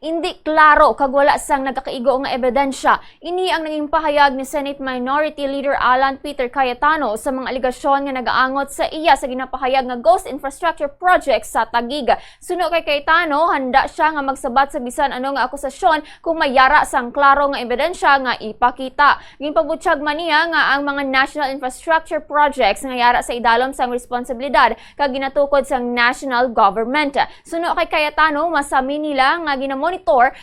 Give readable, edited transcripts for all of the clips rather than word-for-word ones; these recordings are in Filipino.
Hindi klaro kag wala sang nagakaigo nga ebidensya. Ini ang naging pahayag ni Senate Minority Leader Alan Peter Cayetano sa mga aligasyon nga nagaangot sa iya sa ginapahayag nga ghost infrastructure project sa Taguig. Suno kay Cayetano, handa siya nga magsabat sa bisan ano nga akusasyon kung mayara sang klaro nga ebidensya nga ipakita. Ginpabutsyag man niya nga ang mga national infrastructure projects nga yara sa idalom sang responsibilidad kag ginatukod sang national government. Suno kay Cayetano, masami nila nga ginamonitor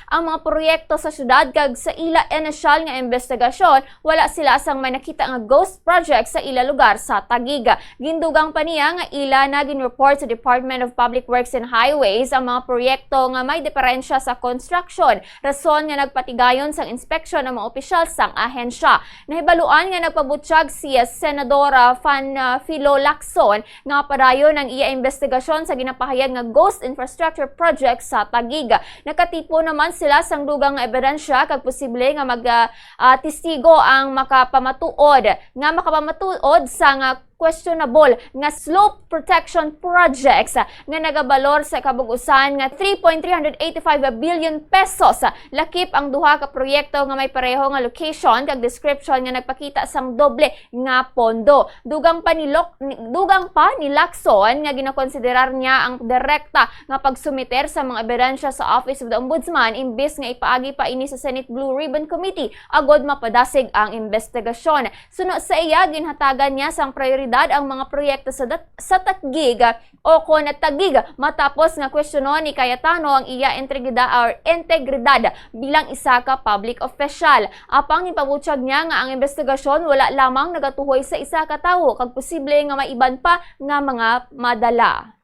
ang mga proyekto sa syudad kag sa ila inisyal nga investigasyon wala sila sang may nakita nga ghost project sa ila lugar sa Taguig. Gindugang pa niya nga ila na ginreport sa Department of Public Works and Highways ang mga proyekto nga may diferensya sa construction, rason nga nagpatigayon sang inspeksyon ng mga opisyal sang ahensya. Nahibaluan nga nagpabutsyag si Senadora Filo Lacson nga padayon ang iya investigasyon sa ginapahayag nga ghost infrastructure project sa Taguig. Nakatipo naman sila sang dugang nga ebidensya kag posible nga testigo ang makapamatuod sa questionable nga slope protection projects nga nagabalor sa kabugusan nga 3.385 billion pesos. Lakip ang duha ka proyekto nga may pareho nga location kag description nga nagpakita sang doble nga pondo. Dugang pa ni Lacson nga ginakonsiderar niya ang direkta nga pagsumiter sa mga ebidensya sa Office of the Ombudsman imbis nga ipaagi pa ini sa Senate Blue Ribbon Committee agod mapadasig ang investigasyon. Suno sa iya, ginhatagan niya sang prioridad ang mga proyekto sa Taguig o kon Taguig matapos nga kwestiyonon ni Cayetano ang iya integridad bilang isa ka public official. Apang ipabutsyag niya nga ang investigasyon wala lamang nagatuhoy sa isa ka tawo kag posible nga maiban pa nga mga madala.